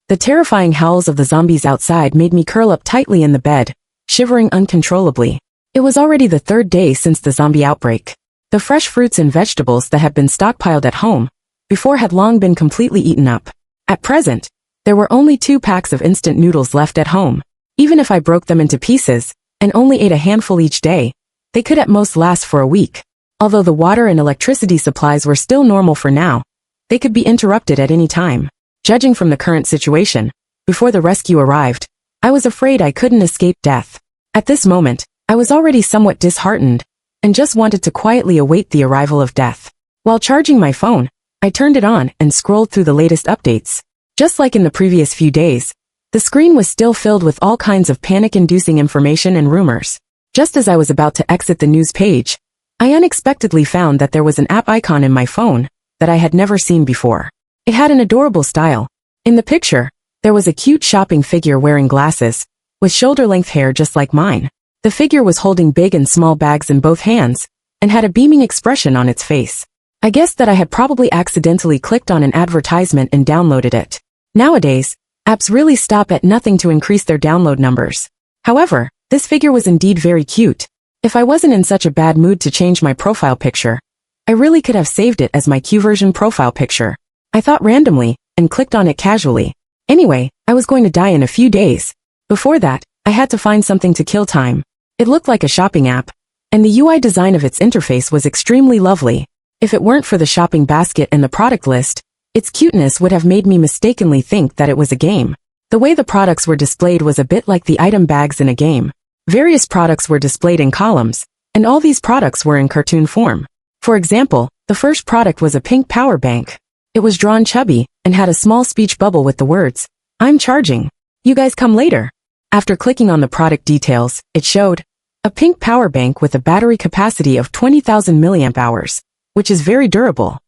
The terrifying howls of the zombies outside made me curl up tightly in the bed, shivering uncontrollably. It was already the third day since the zombie outbreak. The fresh fruits and vegetables that had been stockpiled at home before had long been completely eaten up. At present, there were only 2 packs of instant noodles left at home. Even if I broke them into pieces and only ate a handful each day, they could at most last for a week. Although the water and electricity supplies were still normal for now, they could be interrupted at any time. Judging from the current situation, before the rescue arrived, I was afraid I couldn't escape death. At this moment, I was already somewhat disheartened and just wanted to quietly await the arrival of death. While charging my phone, I turned it on and scrolled through the latest updates. Just like in the previous few days, the screen was still filled with all kinds of panic-inducing information and rumors. Just as I was about to exit the news page, I unexpectedly found that there was an app icon in my phone that I had never seen before. It had an adorable style. In the picture, there was a cute shopping figure wearing glasses, with shoulder-length hair just like mine. The figure was holding big and small bags in both hands, and had a beaming expression on its face. I guessed that I had probably accidentally clicked on an advertisement and downloaded it. Nowadays, apps really stop at nothing to increase their download numbers. However, this figure was indeed very cute. If I wasn't in such a bad mood to change my profile picture, I really could have saved it as my Q-version profile picture. I thought randomly, and clicked on it casually. Anyway, I was going to die in a few days. Before that, I had to find something to kill time. It looked like a shopping app, and the UI design of its interface was extremely lovely. If it weren't for the shopping basket and the product list, its cuteness would have made me mistakenly think that it was a game. The way the products were displayed was a bit like the item bags in a game. Various products were displayed in columns, and all these products were in cartoon form. For example, the first product was a pink power bank. It was drawn chubby, and had a small speech bubble with the words, "I'm charging. You guys come later." After clicking on the product details, it showed a pink power bank with a battery capacity of 20,000 milliamp hours, which is very durable.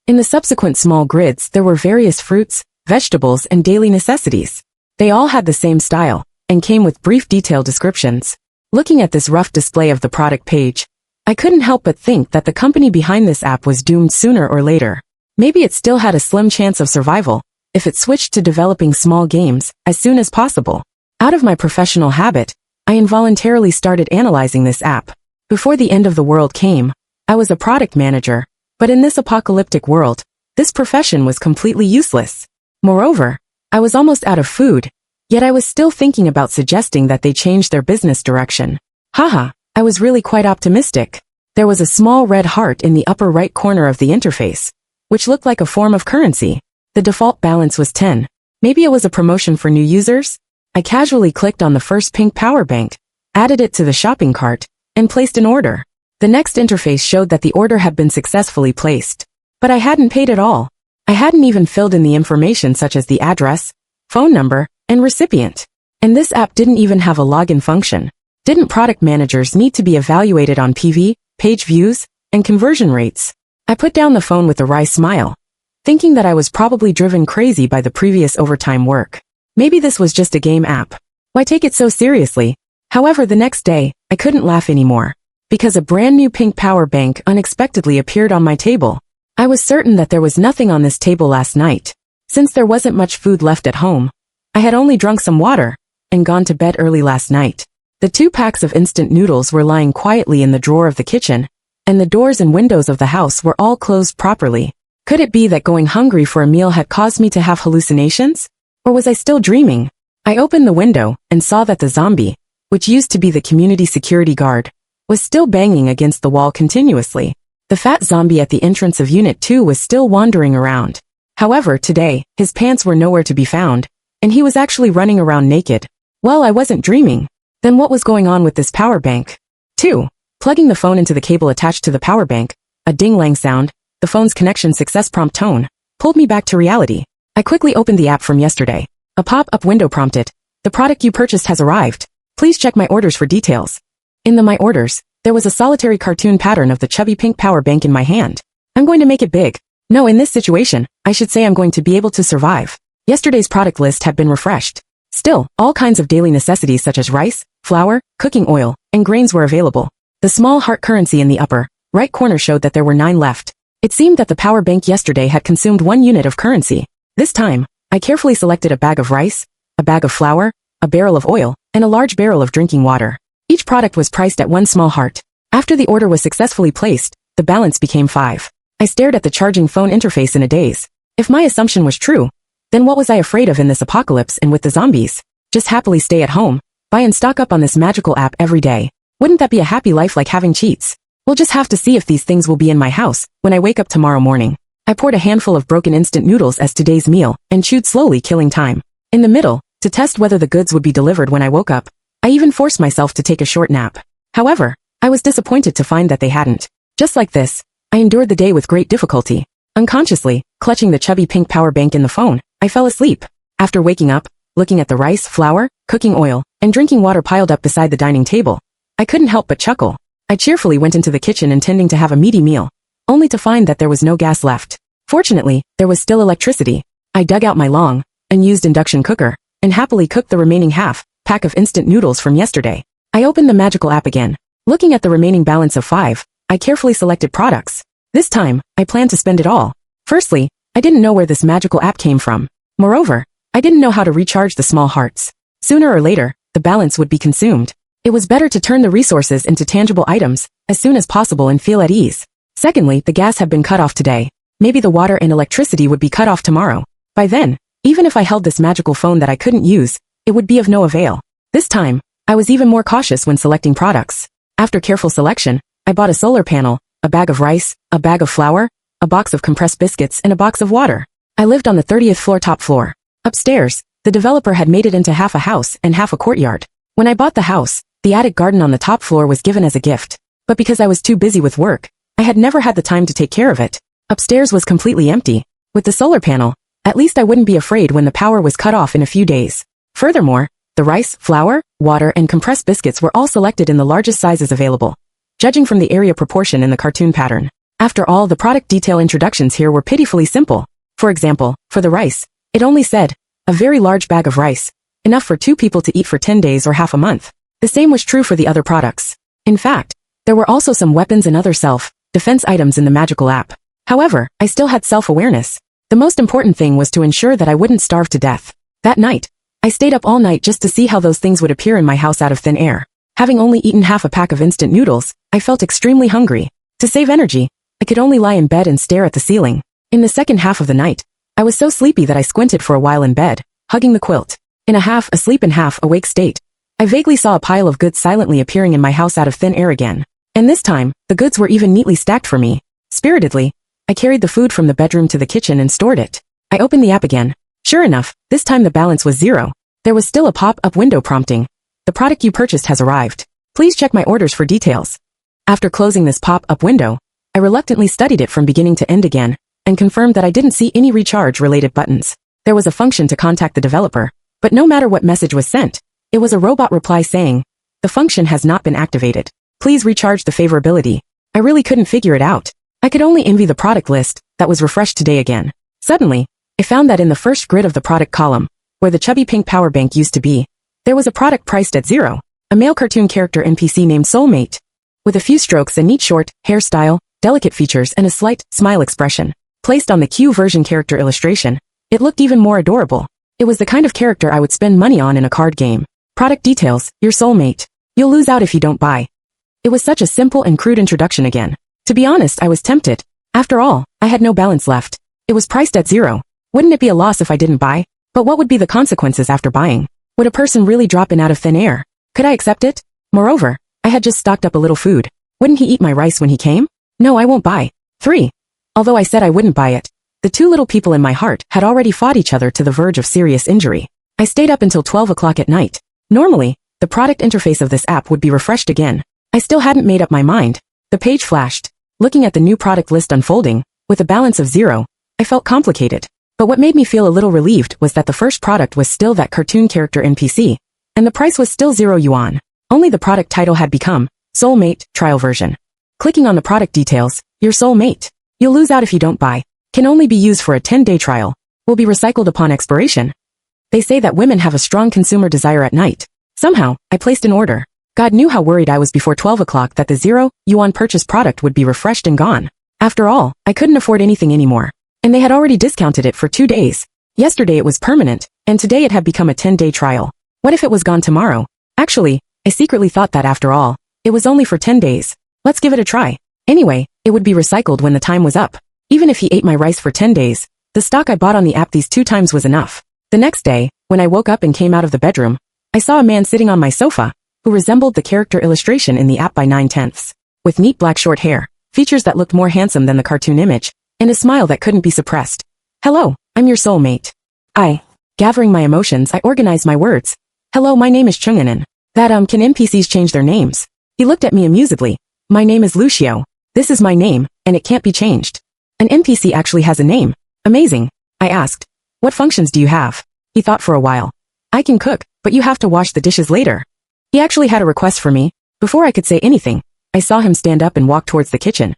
In the subsequent small grids, there were various fruits, vegetables, and daily necessities. They all had the same style, and came with brief detailed descriptions. Looking at this rough display of the product page, I couldn't help but think that the company behind this app was doomed sooner or later. Maybe it still had a slim chance of survival if it switched to developing small games as soon as possible. Out of my professional habit, I involuntarily started analyzing this app. Before the end of the world came, I was a product manager, but in this apocalyptic world, this profession was completely useless. Moreover, I was almost out of food, yet I was still thinking about suggesting that they change their business direction. Haha, I was really quite optimistic. There was a small red heart in the upper right corner of the interface, which looked like a form of currency. The default balance was 10. Maybe it was a promotion for new users? I casually clicked on the first pink power bank, added it to the shopping cart, and placed an order. The next interface showed that the order had been successfully placed. But I hadn't paid at all. I hadn't even filled in the information such as the address, phone number, and recipient. And this app didn't even have a login function. Didn't product managers need to be evaluated on PV, page views, and conversion rates? I put down the phone with a wry smile, thinking that I was probably driven crazy by the previous overtime work. Maybe this was just a game app. Why take it so seriously? However, the next day, I couldn't laugh anymore, because a brand new pink power bank unexpectedly appeared on my table. I was certain that there was nothing on this table last night. Since there wasn't much food left at home, I had only drunk some water and gone to bed early last night. The 2 packs of instant noodles were lying quietly in the drawer of the kitchen, and the doors and windows of the house were all closed properly. Could it be that going hungry for a meal had caused me to have hallucinations? Or was I still dreaming? I opened the window and saw that the zombie, which used to be the community security guard, was still banging against the wall continuously. The fat zombie at the entrance of Unit 2 was still wandering around. However, today, his pants were nowhere to be found, and he was actually running around naked. Well, I wasn't dreaming. Then what was going on with this power bank? 2. Plugging the phone into the cable attached to the power bank, a ding-lang sound, the phone's connection success prompt tone, pulled me back to reality. I quickly opened the app from yesterday. A pop-up window prompted, "The product you purchased has arrived. Please check my orders for details." In the My Orders, there was a solitary cartoon pattern of the chubby pink power bank in my hand. I'm going to make it big. No, in this situation, I should say I'm going to be able to survive. Yesterday's product list had been refreshed. Still, all kinds of daily necessities such as rice, flour, cooking oil, and grains were available. The small heart currency in the upper right corner showed that there were 9 left. It seemed that the power bank yesterday had consumed 1 unit of currency. This time, I carefully selected a bag of rice, a bag of flour, a barrel of oil, and a large barrel of drinking water. Each product was priced at 1 small heart. After the order was successfully placed, the balance became 5. I stared at the charging phone interface in a daze. If my assumption was true, then what was I afraid of in this apocalypse and with the zombies? Just happily stay at home, buy and stock up on this magical app every day. Wouldn't that be a happy life like having cheats? We'll just have to see if these things will be in my house when I wake up tomorrow morning. I poured a handful of broken instant noodles as today's meal and chewed slowly, killing time. In the middle, to test whether the goods would be delivered when I woke up, I even forced myself to take a short nap. However, I was disappointed to find that they hadn't. Just like this, I endured the day with great difficulty. Unconsciously, clutching the chubby pink power bank in the phone, I fell asleep. After waking up, looking at the rice, flour, cooking oil, and drinking water piled up beside the dining table, I couldn't help but chuckle. I cheerfully went into the kitchen intending to have a meaty meal, only to find that there was no gas left. Fortunately, there was still electricity. I dug out my long, unused induction cooker, and happily cooked the remaining half-pack of instant noodles from yesterday. I opened the magical app again. Looking at the remaining balance of 5, I carefully selected products. This time, I planned to spend it all. Firstly, I didn't know where this magical app came from. Moreover, I didn't know how to recharge the small hearts. Sooner or later, the balance would be consumed. It was better to turn the resources into tangible items as soon as possible and feel at ease. Secondly, the gas had been cut off today. Maybe the water and electricity would be cut off tomorrow. By then, even if I held this magical phone that I couldn't use, it would be of no avail. This time, I was even more cautious when selecting products. After careful selection, I bought a solar panel, a bag of rice, a bag of flour, a box of compressed biscuits, and a box of water. I lived on the 30th floor top floor. Upstairs, the developer had made it into half a house and half a courtyard. When I bought the house, the attic garden on the top floor was given as a gift. But because I was too busy with work, I had never had the time to take care of it. Upstairs was completely empty. With the solar panel, at least I wouldn't be afraid when the power was cut off in a few days. Furthermore, the rice, flour, water, and compressed biscuits were all selected in the largest sizes available, judging from the area proportion in the cartoon pattern. After all, the product detail introductions here were pitifully simple. For example, for the rice, it only said, a very large bag of rice, enough for 2 people to eat for 10 days or half a month. The same was true for the other products. In fact, there were also some weapons and other self-defense items in the magical app. However, I still had self-awareness. The most important thing was to ensure that I wouldn't starve to death. That night, I stayed up all night just to see how those things would appear in my house out of thin air. Having only eaten half a pack of instant noodles, I felt extremely hungry. To save energy, I could only lie in bed and stare at the ceiling. In the second half of the night, I was so sleepy that I squinted for a while in bed, hugging the quilt. In a half asleep and half awake state, I vaguely saw a pile of goods silently appearing in my house out of thin air again. And this time, the goods were even neatly stacked for me. Spiritedly, I carried the food from the bedroom to the kitchen and stored it. I opened the app again. Sure enough, this time the balance was 0. There was still a pop-up window prompting, "The product you purchased has arrived. Please check my orders for details." After closing this pop-up window, I reluctantly studied it from beginning to end again, and confirmed that I didn't see any recharge-related buttons. There was a function to contact the developer, but no matter what message was sent, it was a robot reply saying, "The function has not been activated. Please recharge the favorability." I really couldn't figure it out. I could only envy the product list that was refreshed today again. Suddenly, I found that in the first grid of the product column, where the chubby pink power bank used to be, there was a product priced at 0, a male cartoon character NPC named Soulmate. With a few strokes, a neat short hairstyle, delicate features, and a slight smile expression, placed on the Q version character illustration, it looked even more adorable. It was the kind of character I would spend money on in a card game. Product details, your soulmate. You'll lose out if you don't buy. It was such a simple and crude introduction again. To be honest, I was tempted. After all, I had no balance left. It was priced at 0. Wouldn't it be a loss if I didn't buy? But what would be the consequences after buying? Would a person really drop in out of thin air? Could I accept it? Moreover, I had just stocked up a little food. Wouldn't he eat my rice when he came? No, I won't buy. 3. Although I said I wouldn't buy it, the 2 little people in my heart had already fought each other to the verge of serious injury. I stayed up until 12 o'clock at night. Normally, the product interface of this app would be refreshed again. I still hadn't made up my mind. The page flashed. Looking at the new product list unfolding, with a balance of 0, I felt complicated. But what made me feel a little relieved was that the first product was still that cartoon character NPC, and the price was still 0 yuan. Only the product title had become Soulmate Trial Version. Clicking on the product details, your soulmate. You'll lose out if you don't buy. Can only be used for a 10-day trial. Will be recycled upon expiration. They say that women have a strong consumer desire at night. Somehow, I placed an order. God knew how worried I was before 12 o'clock that the 0 yuan purchase product would be refreshed and gone. After all, I couldn't afford anything anymore. And they had already discounted it for 2 days. Yesterday it was permanent, and today it had become a 10-day trial. What if it was gone tomorrow? Actually, I secretly thought that after all, it was only for 10 days. Let's give it a try. Anyway, it would be recycled when the time was up. Even if he ate my rice for 10 days, the stock I bought on the app these 2 times was enough. The next day, when I woke up and came out of the bedroom, I saw a man sitting on my sofa, who resembled the character illustration in the app by 9/10. With neat black short hair, features that looked more handsome than the cartoon image, and a smile that couldn't be suppressed. Hello, I'm your soulmate. Gathering my emotions, I organized my words. Hello, my name is Chunganan. Can NPCs change their names? He looked at me amusedly. My name is Lucio. This is my name, and it can't be changed. An NPC actually has a name. Amazing. I asked. What functions do you have? He thought for a while. I can cook, but you have to wash the dishes later. He actually had a request for me. Before I could say anything, I saw him stand up and walk towards the kitchen.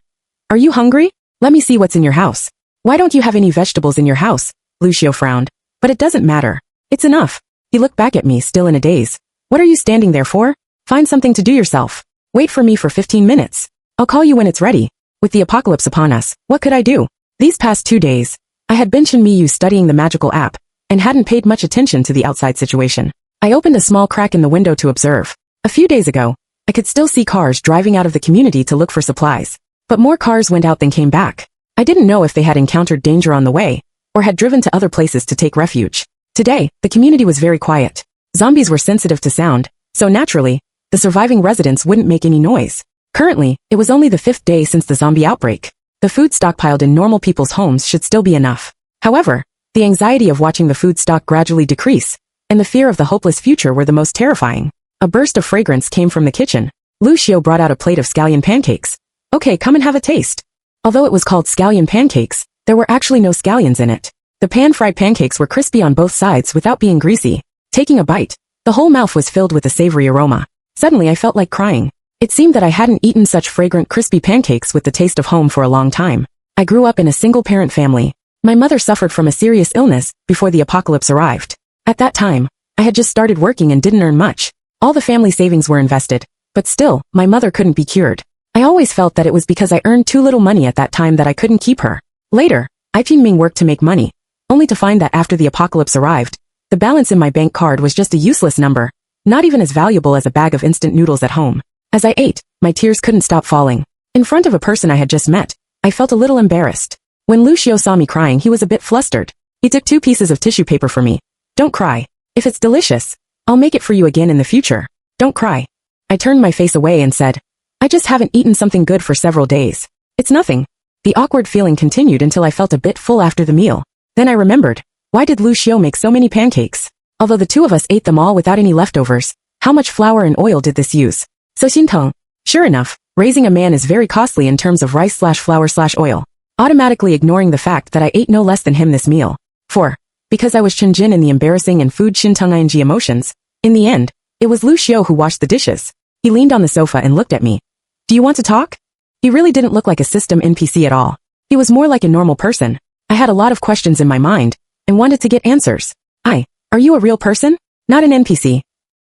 Are you hungry? Let me see what's in your house. Why don't you have any vegetables in your house? Lucio frowned. But it doesn't matter. It's enough. He looked back at me, still in a daze. What are you standing there for? Find something to do yourself. Wait for me for 15 minutes. I'll call you when it's ready. With the apocalypse upon us, what could I do? These past 2 days, I had been studying the magical app, and hadn't paid much attention to the outside situation. I opened a small crack in the window to observe. A few days ago, I could still see cars driving out of the community to look for supplies. But more cars went out than came back. I didn't know if they had encountered danger on the way, or had driven to other places to take refuge. Today, the community was very quiet. Zombies were sensitive to sound, so naturally, the surviving residents wouldn't make any noise. Currently, it was only the 5th day since the zombie outbreak. The food stockpiled in normal people's homes should still be enough. However, the anxiety of watching the food stock gradually decrease, and the fear of the hopeless future were the most terrifying. A burst of fragrance came from the kitchen. Lucio brought out a plate of scallion pancakes. Okay, come and have a taste. Although it was called scallion pancakes, there were actually no scallions in it. The pan-fried pancakes were crispy on both sides without being greasy. Taking a bite, the whole mouth was filled with a savory aroma. Suddenly I felt like crying. It seemed that I hadn't eaten such fragrant crispy pancakes with the taste of home for a long time. I grew up in a single-parent family. My mother suffered from a serious illness before the apocalypse arrived. At that time, I had just started working and didn't earn much. All the family savings were invested, but still, my mother couldn't be cured. I always felt that it was because I earned too little money at that time that I couldn't keep her. Later, I worked to make money, only to find that after the apocalypse arrived, the balance in my bank card was just a useless number, not even as valuable as a bag of instant noodles at home. As I ate, my tears couldn't stop falling. In front of a person I had just met, I felt a little embarrassed. When Lucio saw me crying, he was a bit flustered. He took 2 pieces of tissue paper for me. Don't cry. If it's delicious, I'll make it for you again in the future. Don't cry. I turned my face away and said, I just haven't eaten something good for several days. It's nothing. The awkward feeling continued until I felt a bit full after the meal. Then I remembered, why did Lucio make so many pancakes? Although the 2 of us ate them all without any leftovers, how much flour and oil did this use? So xinteng. Sure enough, raising a man is very costly in terms of rice/flour/oil. Automatically ignoring the fact that I ate no less than him this meal. 4. Because I was Chunjin in the embarrassing and food xinteng ing emotions. In the end, it was Lucio who washed the dishes. He leaned on the sofa and looked at me. Do you want to talk? He really didn't look like a system NPC at all. He was more like a normal person. I had a lot of questions in my mind, and wanted to get answers. Are you a real person? Not an NPC.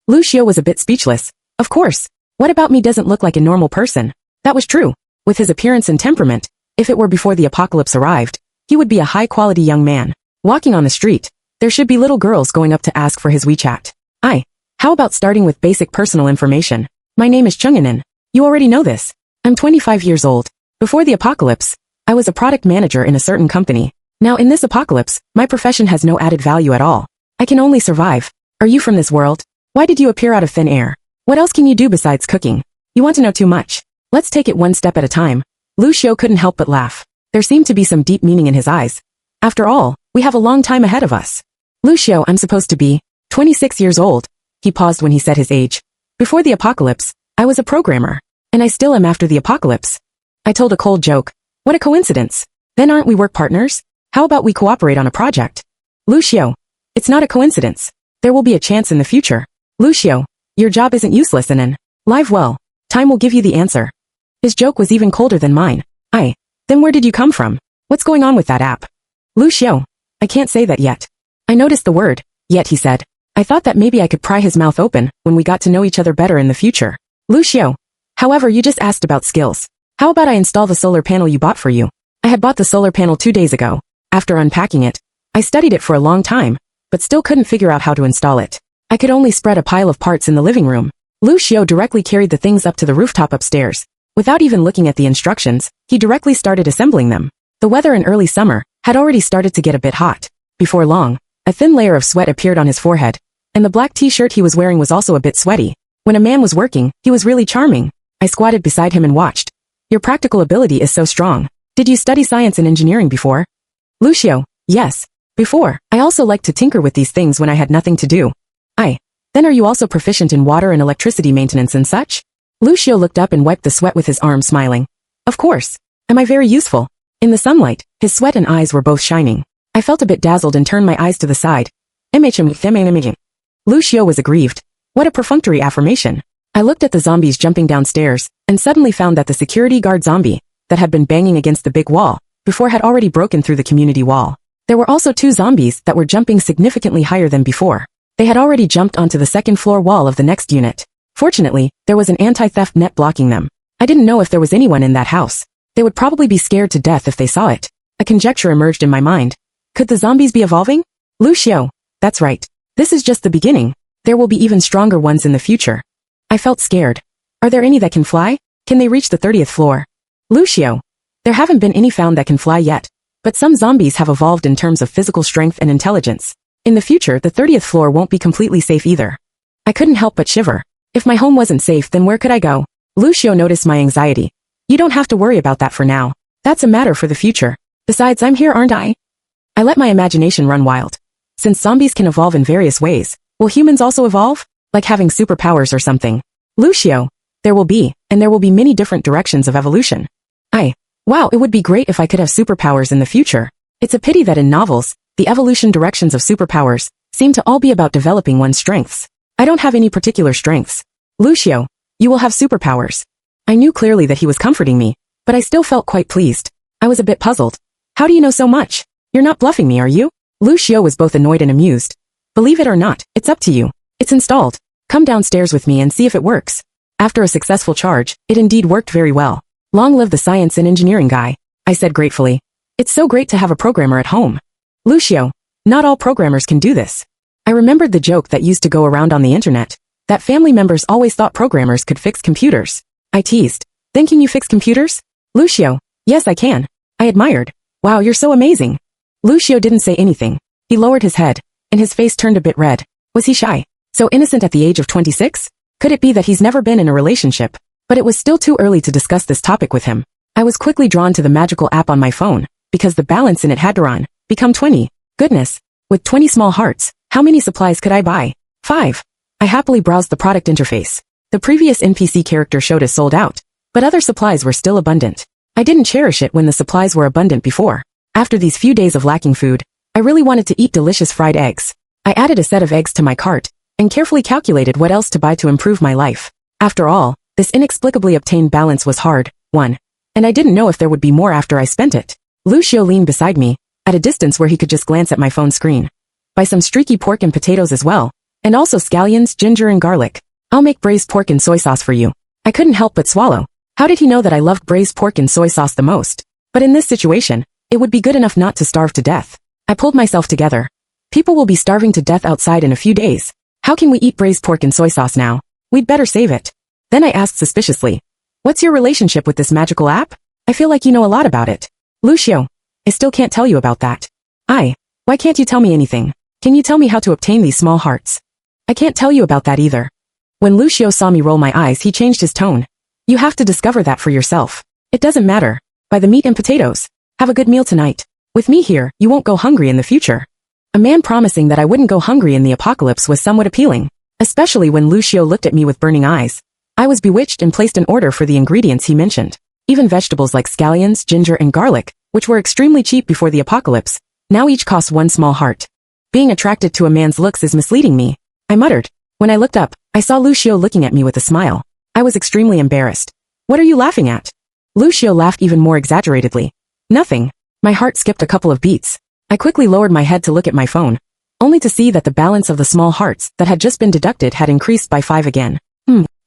Lucio was a bit speechless. Of course. What about me doesn't look like a normal person? That was true. With his appearance and temperament, if it were before the apocalypse arrived, he would be a high-quality young man. Walking on the street, there should be little girls going up to ask for his WeChat. How about starting with basic personal information? My name is Chunganan. You already know this. I'm 25 years old. Before the apocalypse, I was a product manager in a certain company. Now in this apocalypse, my profession has no added value at all. I can only survive. Are you from this world? Why did you appear out of thin air? What else can you do besides cooking? You want to know too much. Let's take it one step at a time. Lucio couldn't help but laugh. There seemed to be some deep meaning in his eyes. After all, we have a long time ahead of us. Lucio, I'm supposed to be 26 years old. He paused when he said his age. Before the apocalypse, I was a programmer. And I still am after the apocalypse. I told a cold joke. What a coincidence. Then aren't we work partners? How about we cooperate on a project? Lucio. It's not a coincidence. There will be a chance in the future. Lucio, your job isn't useless and live well. Time will give you the answer. His joke was even colder than mine. Then where did you come from? What's going on with that app? Lucio, I can't say that yet. I noticed the word, yet he said. I thought that maybe I could pry his mouth open when we got to know each other better in the future. Lucio. However, you just asked about skills. How about I install the solar panel you bought for you? I had bought the solar panel 2 days ago. After unpacking it, I I studied it for a long time, but still couldn't figure out how to install it. I could only spread a pile of parts in the living room. Lucio directly carried the things up to the rooftop upstairs. Without even looking at the instructions, he directly started assembling them. The weather in early summer had already started to get a bit hot. Before long, a thin layer of sweat appeared on his forehead, and the black t-shirt he was wearing was also a bit sweaty. When a man was working, he was really charming. I squatted beside him and watched. Your practical ability is so strong. Did you study science and engineering before? Lucio, yes. Before, I also liked to tinker with these things when I had nothing to do. Then are you also proficient in water and electricity maintenance and such? Lucio looked up and wiped the sweat with his arm, smiling. Of course. Am I very useful? In the sunlight, his sweat and eyes were both shining. I felt a bit dazzled and turned my eyes to the side. Lucio was aggrieved. What a perfunctory affirmation. I looked at the zombies jumping downstairs, and suddenly found that the security guard zombie that had been banging against the big wall before had already broken through the community wall. There were also 2 zombies that were jumping significantly higher than before. They had already jumped onto the second floor wall of the next unit. Fortunately, there was an anti-theft net blocking them. I didn't know if there was anyone in that house. They would probably be scared to death if they saw it. A conjecture emerged in my mind. Could the zombies be evolving? Lucio, that's right. This is just the beginning. There will be even stronger ones in the future. I felt scared. Are there any that can fly? Can they reach the 30th floor? Lucio, there haven't been any found that can fly yet. But some zombies have evolved in terms of physical strength and intelligence. In the future, the 30th floor won't be completely safe either. I couldn't help but shiver. If my home wasn't safe, then where could I go? Lucio noticed my anxiety. You don't have to worry about that for now. That's a matter for the future. Besides, I'm here, aren't I? I let my imagination run wild. Since zombies can evolve in various ways, will humans also evolve? Like having superpowers or something? Lucio, there will be many different directions of evolution. Wow, it would be great if I could have superpowers in the future. It's a pity that in novels, the evolution directions of superpowers seem to all be about developing one's strengths. I don't have any particular strengths. Lucio, you will have superpowers. I knew clearly that he was comforting me, but I still felt quite pleased. I was a bit puzzled. How do you know so much? You're not bluffing me, are you? Lucio was both annoyed and amused. Believe it or not, it's up to you. It's installed. Come downstairs with me and see if it works. After a successful charge, it indeed worked very well. Long live the science and engineering guy, I said gratefully. It's so great to have a programmer at home. Lucio, not all programmers can do this. I remembered the joke that used to go around on the internet, that family members always thought programmers could fix computers. I teased. Thinking you fix computers? Lucio, yes I can. I admired. Wow, you're so amazing. Lucio didn't say anything. He lowered his head, and his face turned a bit red. Was he shy? So innocent at the age of 26? Could it be that he's never been in a relationship? But it was still too early to discuss this topic with him. I was quickly drawn to the magical app on my phone, because the balance in it had run. Become 20. Goodness. With 20 small hearts, how many supplies could I buy? 5. I happily browsed the product interface. The previous NPC character showed as sold out, but other supplies were still abundant. I didn't cherish it when the supplies were abundant before. After these few days of lacking food, I really wanted to eat delicious fried eggs. I added a set of eggs to my cart, and carefully calculated what else to buy to improve my life. After all, this inexplicably obtained balance was hard, won. And I didn't know if there would be more after I spent it. Lucio leaned beside me, at a distance where he could just glance at my phone screen. Buy some streaky pork and potatoes as well, and also scallions, ginger and garlic. I'll make braised pork and soy sauce for you. I couldn't help but swallow. How did he know that I loved braised pork and soy sauce the most? But in this situation, it would be good enough not to starve to death. I pulled myself together. People will be starving to death outside in a few days. How can we eat braised pork and soy sauce now? We'd better save it. Then I asked suspiciously, what's your relationship with this magical app? I feel like you know a lot about it. Lucio, I still can't tell you about that. Why can't you tell me anything? Can you tell me how to obtain these small hearts? I can't tell you about that either. When Lucio saw me roll my eyes, he changed his tone. You have to discover that for yourself. It doesn't matter. Buy the meat and potatoes. Have a good meal tonight. With me here, you won't go hungry in the future. A man promising that I wouldn't go hungry in the apocalypse was somewhat appealing, especially when Lucio looked at me with burning eyes. I was bewitched and placed an order for the ingredients he mentioned. Even vegetables like scallions, ginger and garlic, which were extremely cheap before the apocalypse, now each cost 1 small heart. Being attracted to a man's looks is misleading me, I muttered. When I looked up, I saw Lucio looking at me with a smile. I was extremely embarrassed. What are you laughing at? Lucio laughed even more exaggeratedly. Nothing. My heart skipped a couple of beats. I quickly lowered my head to look at my phone, only to see that the balance of the small hearts that had just been deducted had increased by 5 again.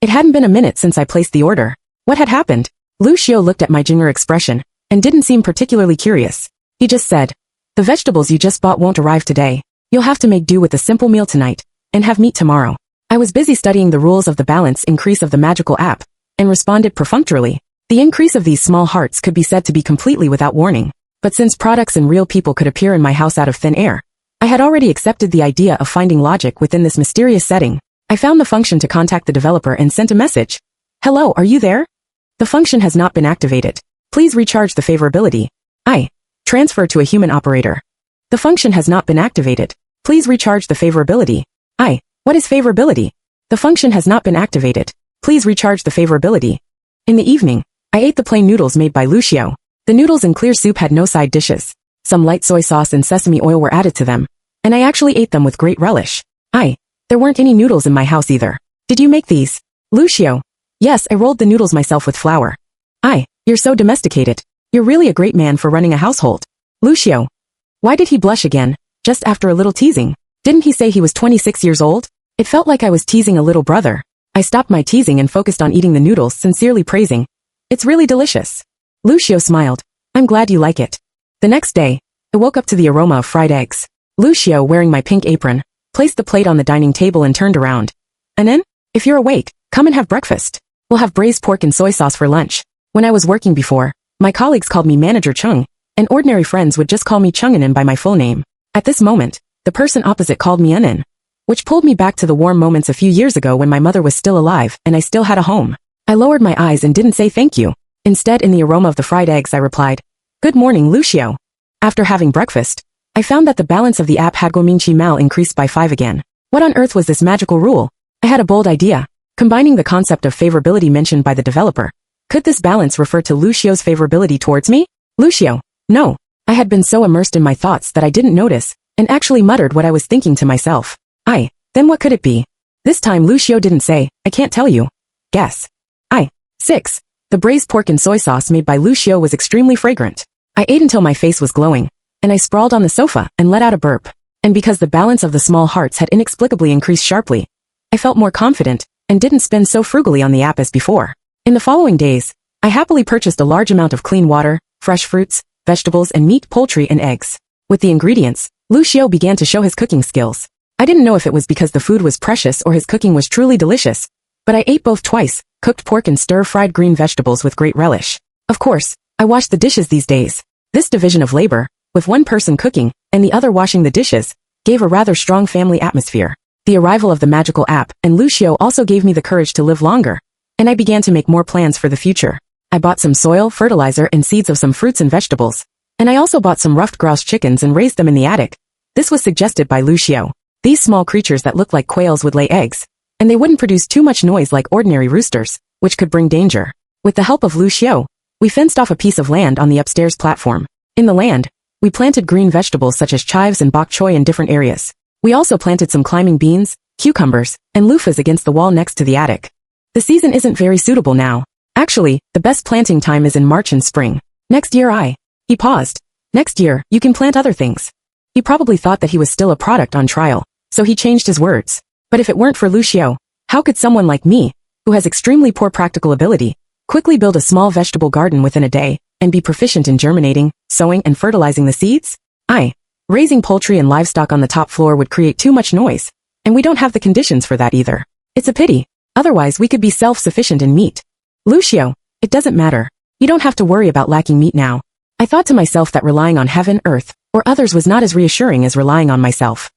It hadn't been a minute since I placed the order. What had happened? Lucio looked at my ginger expression, and didn't seem particularly curious. He just said, The vegetables you just bought won't arrive today. You'll have to make do with a simple meal tonight, and have meat tomorrow. I was busy studying the rules of the balance increase of the magical app, and responded perfunctorily. The increase of these small hearts could be said to be completely without warning. But since products and real people could appear in my house out of thin air, I had already accepted the idea of finding logic within this mysterious setting. I found the function to contact the developer and sent a message. Hello, are you there? The function has not been activated. Please recharge the favorability. I transfer to a human operator. The function has not been activated. Please recharge the favorability. What is favorability? The function has not been activated. Please recharge the favorability. In the evening, I ate the plain noodles made by Lucio. The noodles and clear soup had no side dishes. Some light soy sauce and sesame oil were added to them, and I actually ate them with great relish. There weren't any noodles in my house either. Did you make these? Lucio. Yes, I rolled the noodles myself with flour. You're so domesticated. You're really a great man for running a household. Lucio. Why did he blush again, just after a little teasing? Didn't he say he was 26 years old? It felt like I was teasing a little brother. I stopped my teasing and focused on eating the noodles, sincerely praising. It's really delicious. Lucio smiled. I'm glad you like it. The next day, I woke up to the aroma of fried eggs. Lucio, wearing my pink apron, placed the plate on the dining table and turned around. Anin, if you're awake, come and have breakfast. We'll have braised pork and soy sauce for lunch. When I was working before, my colleagues called me Manager Chung, and ordinary friends would just call me Chunganin by my full name. At this moment, the person opposite called me Anin, which pulled me back to the warm moments a few years ago when my mother was still alive and I still had a home. I lowered my eyes and didn't say thank you. Instead, in the aroma of the fried eggs, I replied, Good morning, Lucio. After having breakfast, I found that the balance of the app Hadgominchi Mal increased by 5 again. What on earth was this magical rule? I had a bold idea, combining the concept of favorability mentioned by the developer. Could this balance refer to Lucio's favorability towards me? Lucio. No. I had been so immersed in my thoughts that I didn't notice, and actually muttered what I was thinking to myself. Then what could it be? This time Lucio didn't say, I can't tell you. Guess. 6. The braised pork and soy sauce made by Lucio was extremely fragrant. I ate until my face was glowing, and I sprawled on the sofa and let out a burp. And because the balance of the small hearts had inexplicably increased sharply, I felt more confident, and didn't spend so frugally on the app as before. In the following days, I happily purchased a large amount of clean water, fresh fruits, vegetables and meat, poultry and eggs. With the ingredients, Lucio began to show his cooking skills. I didn't know if it was because the food was precious or his cooking was truly delicious, but I ate both twice, cooked pork and stir-fried green vegetables with great relish. Of course, I washed the dishes these days. This division of labor, with one person cooking and the other washing the dishes, gave a rather strong family atmosphere. The arrival of the magical app and Lucio also gave me the courage to live longer, and I began to make more plans for the future. I bought some soil, fertilizer and seeds of some fruits and vegetables, and I also bought some ruffed grouse chickens and raised them in the attic. This was suggested by Lucio. These small creatures that looked like quails would lay eggs, and they wouldn't produce too much noise like ordinary roosters, which could bring danger. With the help of Lucio, we fenced off a piece of land on the upstairs platform. In the land, we planted green vegetables such as chives and bok choy in different areas. We also planted some climbing beans, cucumbers, and loofahs against the wall next to the attic. The season isn't very suitable now. Actually, the best planting time is in March and spring. Next year He paused. Next year, you can plant other things. He probably thought that he was still a product on trial, so he changed his words. But if it weren't for Lucio, how could someone like me, who has extremely poor practical ability, quickly build a small vegetable garden within a day, and be proficient in germinating, sowing and fertilizing the seeds? Raising poultry and livestock on the top floor would create too much noise, and we don't have the conditions for that either. It's a pity. Otherwise we could be self-sufficient in meat. Lucio, it doesn't matter. You don't have to worry about lacking meat now. I thought to myself that relying on heaven, earth, or others was not as reassuring as relying on myself.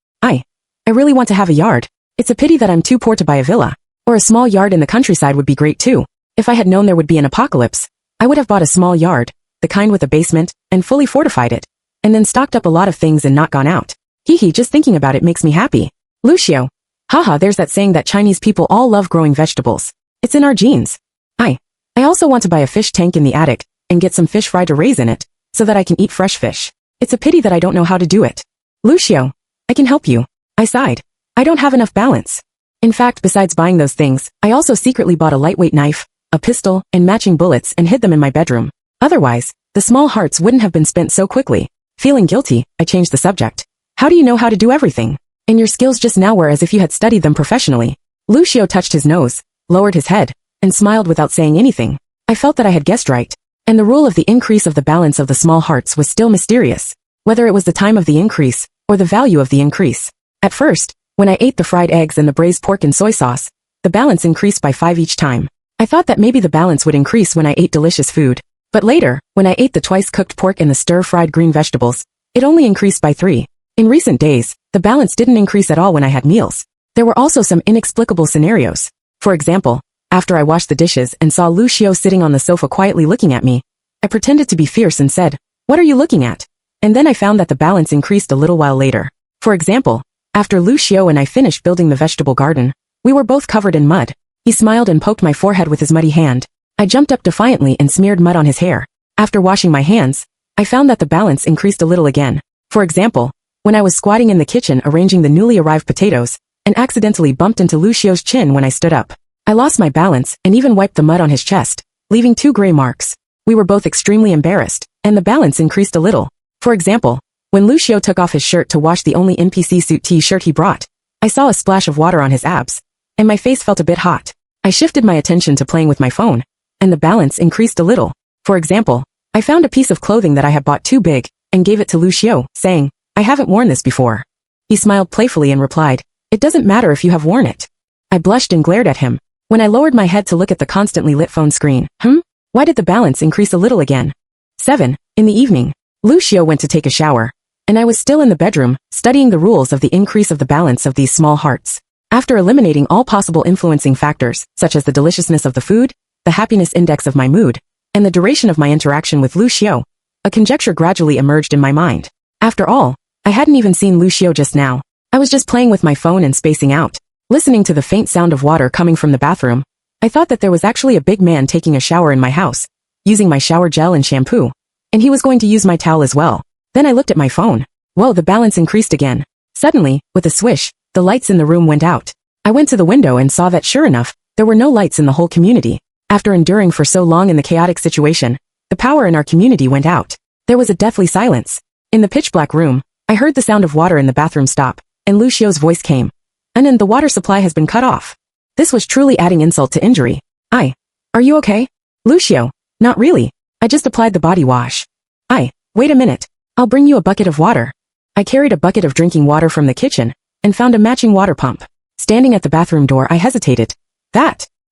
I really want to have a yard. It's a pity that I'm too poor to buy a villa. Or a small yard in the countryside would be great too. If I had known there would be an apocalypse, I would have bought a small yard, the kind with a basement, and fully fortified it, and then stocked up a lot of things and not gone out. Just thinking about it makes me happy. Lucio. Haha, there's that saying that Chinese people all love growing vegetables. It's in our genes. I also want to buy a fish tank in the attic, and get some fish fry to raise in it, so that I can eat fresh fish. It's a pity that I don't know how to do it. Lucio. I can help you. I sighed. I don't have enough balance. In fact, besides buying those things, I also secretly bought a lightweight knife, a pistol, and matching bullets and hid them in my bedroom. Otherwise, the small hearts wouldn't have been spent so quickly. Feeling guilty, I changed the subject. How do you know how to do everything? And your skills just now were as if you had studied them professionally. Lucio touched his nose, lowered his head, and smiled without saying anything. I felt that I had guessed right. And the rule of the increase of the balance of the small hearts was still mysterious. whether it was the time of the increase, or the value of the increase. At first, when I ate the fried eggs and the braised pork in soy sauce, the balance increased by 5 each time. I thought that maybe the balance would increase when I ate delicious food. But later, when I ate the twice-cooked pork and the stir-fried green vegetables, it only increased by 3. In recent days, the balance didn't increase at all when I had meals. There were also some inexplicable scenarios. For example, after I washed the dishes and saw Lucio sitting on the sofa quietly looking at me, I pretended to be fierce and said, "What are you looking at?" And then I found that the balance increased a little while later. For example, after Lucio and I finished building the vegetable garden, we were both covered in mud. He smiled and poked my forehead with his muddy hand. I jumped up defiantly and smeared mud on his hair. After washing my hands, I found that the balance increased a little again. For example, when I was squatting in the kitchen arranging the newly arrived potatoes, and accidentally bumped into Lucio's chin when I stood up. I lost my balance and even wiped the mud on his chest, leaving 2 gray marks. We were both extremely embarrassed, and the balance increased a little. For example, when Lucio took off his shirt to wash the only NPC suit t-shirt he brought, I saw a splash of water on his abs, and my face felt a bit hot. I shifted my attention to playing with my phone, and the balance increased a little. For example, I found a piece of clothing that I had bought too big, and gave it to Lucio, saying, "I haven't worn this before." He smiled playfully and replied, "It doesn't matter if you have worn it." I blushed and glared at him. When I lowered my head to look at the constantly lit phone screen, why did the balance increase a little again? 7. In the evening, Lucio went to take a shower, and I was still in the bedroom, studying the rules of the increase of the balance of these small hearts. After eliminating all possible influencing factors, such as the deliciousness of the food, the happiness index of my mood, and the duration of my interaction with Lucio, a conjecture gradually emerged in my mind. After all, I hadn't even seen Lucio just now. I was just playing with my phone and spacing out. Listening to the faint sound of water coming from the bathroom, I thought that there was actually a big man taking a shower in my house, using my shower gel and shampoo, and he was going to use my towel as well. Then I looked at my phone. Whoa, the balance increased again. Suddenly, with a swish, the lights in the room went out. I went to the window and saw that sure enough, there were no lights in the whole community. After enduring for so long in the chaotic situation, the power in our community went out. There was a deathly silence. In the pitch-black room, I heard the sound of water in the bathroom stop, and Lucio's voice came. "And the water supply has been cut off." This was truly adding insult to injury. Are you okay? Lucio, not really. I just applied the body wash. Wait a minute. I'll bring you a bucket of water. I carried a bucket of drinking water from the kitchen, and found a matching water pump. Standing at the bathroom door, I hesitated.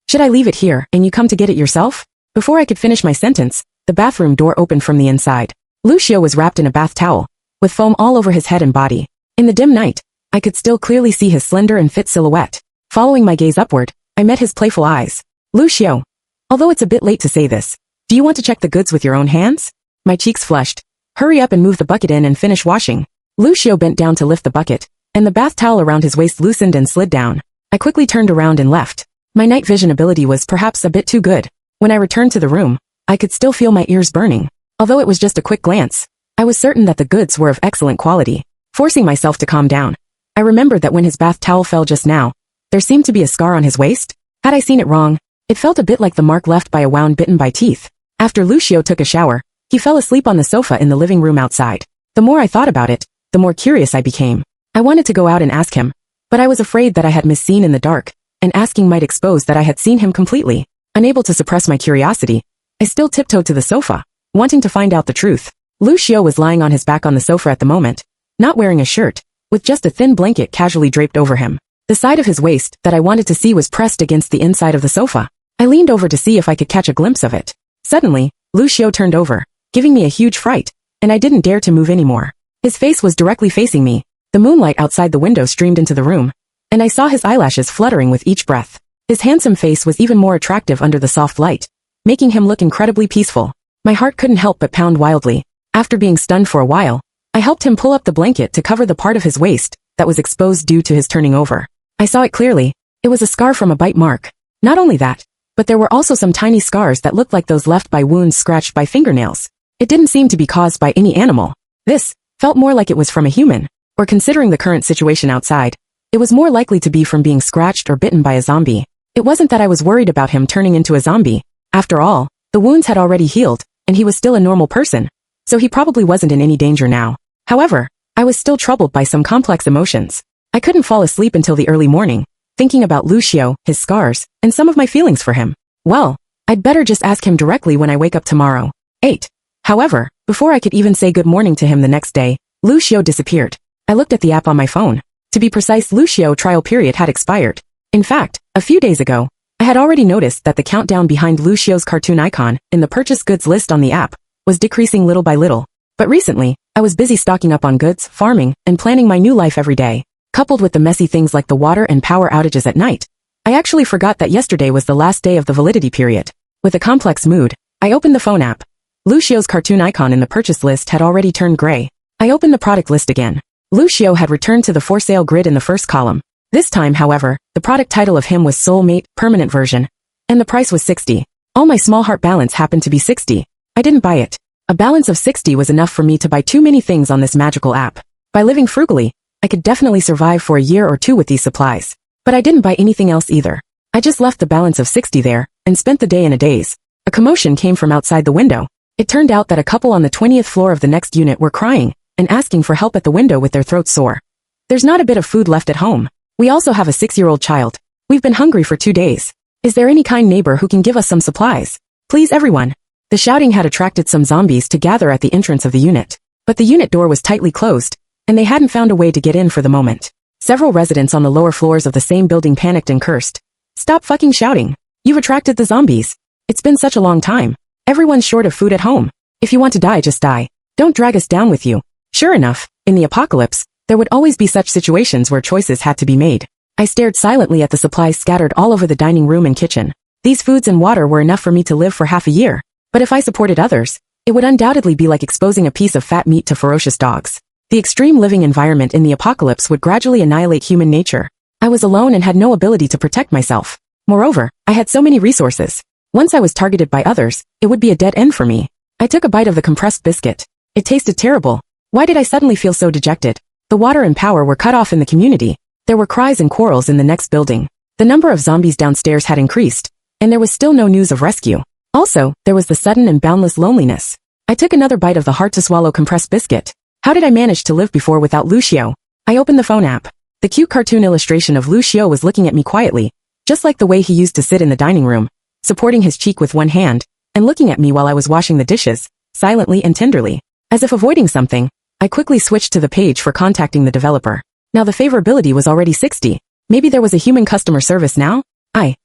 Should I leave it here, and you come to get it yourself? Before I could finish my sentence, the bathroom door opened from the inside. Lucio was wrapped in a bath towel, with foam all over his head and body. In the dim night, I could still clearly see his slender and fit silhouette. Following my gaze upward, I met his playful eyes. "Lucio, although it's a bit late to say this, do you want to check the goods with your own hands?" My cheeks flushed. "Hurry up and move the bucket in and finish washing." Lucio bent down to lift the bucket, and the bath towel around his waist loosened and slid down. I quickly turned around and left. My night vision ability was perhaps a bit too good. When I returned to the room, I could still feel my ears burning. Although it was just a quick glance, I was certain that the goods were of excellent quality. Forcing myself to calm down, I remembered that when his bath towel fell just now, there seemed to be a scar on his waist. Had I seen it wrong? It felt a bit like the mark left by a wound bitten by teeth. After Lucio took a shower, he fell asleep on the sofa in the living room outside. The more I thought about it, the more curious I became. I wanted to go out and ask him, but I was afraid that I had misseen in the dark, and asking might expose that I had seen him completely. Unable to suppress my curiosity, I still tiptoed to the sofa, wanting to find out the truth. Lucio was lying on his back on the sofa at the moment, not wearing a shirt, with just a thin blanket casually draped over him. The side of his waist that I wanted to see was pressed against the inside of the sofa. I leaned over to see if I could catch a glimpse of it. Suddenly, Lucio turned over, giving me a huge fright, and I didn't dare to move anymore. His face was directly facing me. The moonlight outside the window streamed into the room, and I saw his eyelashes fluttering with each breath. His handsome face was even more attractive under the soft light, making him look incredibly peaceful. My heart couldn't help but pound wildly. After being stunned for a while, I helped him pull up the blanket to cover the part of his waist that was exposed due to his turning over. I saw it clearly. It was a scar from a bite mark. Not only that, but there were also some tiny scars that looked like those left by wounds scratched by fingernails. It didn't seem to be caused by any animal. This felt more like it was from a human, or considering the current situation outside, it was more likely to be from being scratched or bitten by a zombie. It wasn't that I was worried about him turning into a zombie. After all, the wounds had already healed, and he was still a normal person, so he probably wasn't in any danger now. However, I was still troubled by some complex emotions. I couldn't fall asleep until the early morning, thinking about Lucio, his scars, and some of my feelings for him. Well, I'd better just ask him directly when I wake up tomorrow. 8. However, before I could even say good morning to him the next day, Lucio disappeared. I looked at the app on my phone. To be precise, Lucio trial period had expired. In fact, a few days ago, I had already noticed that the countdown behind Lucio's cartoon icon in the purchase goods list on the app was decreasing little by little. But recently, I was busy stocking up on goods, farming, and planning my new life every day. Coupled with the messy things like the water and power outages at night, I actually forgot that yesterday was the last day of the validity period. With a complex mood, I opened the phone app. Lucio's cartoon icon in the purchase list had already turned gray. I opened the product list again. Lucio had returned to the for sale grid in the first column. This time, however, the product title of him was Soulmate, permanent version. And the price was 60. All my small heart balance happened to be 60. I didn't buy it. A balance of 60 was enough for me to buy too many things on this magical app. By living frugally, I could definitely survive for a year or two with these supplies. But I didn't buy anything else either. I just left the balance of 60 there, and spent the day in a daze. A commotion came from outside the window. It turned out that a couple on the 20th floor of the next unit were crying and asking for help at the window with their throats sore. There's not a bit of food left at home. We also have a 6-year-old child. We've been hungry for 2 days. Is there any kind neighbor who can give us some supplies? Please, everyone. The shouting had attracted some zombies to gather at the entrance of the unit. But the unit door was tightly closed, and they hadn't found a way to get in for the moment. Several residents on the lower floors of the same building panicked and cursed. Stop fucking shouting. You've attracted the zombies. It's been such a long time. Everyone's short of food at home. If you want to die, just die. Don't drag us down with you. Sure enough, in the apocalypse, there would always be such situations where choices had to be made. I stared silently at the supplies scattered all over the dining room and kitchen. These foods and water were enough for me to live for half a year. But if I supported others, it would undoubtedly be like exposing a piece of fat meat to ferocious dogs. The extreme living environment in the apocalypse would gradually annihilate human nature. I was alone and had no ability to protect myself. Moreover, I had so many resources. Once I was targeted by others, it would be a dead end for me. I took a bite of the compressed biscuit. It tasted terrible. Why did I suddenly feel so dejected? The water and power were cut off in the community. There were cries and quarrels in the next building. The number of zombies downstairs had increased, and there was still no news of rescue. Also, there was the sudden and boundless loneliness. I took another bite of the hard-to-swallow compressed biscuit. How did I manage to live before without Lucio? I opened the phone app. The cute cartoon illustration of Lucio was looking at me quietly, just like the way he used to sit in the dining room, supporting his cheek with one hand, and looking at me while I was washing the dishes, silently and tenderly. As if avoiding something, I quickly switched to the page for contacting the developer. Now the favorability was already 60. Maybe there was a human customer service now?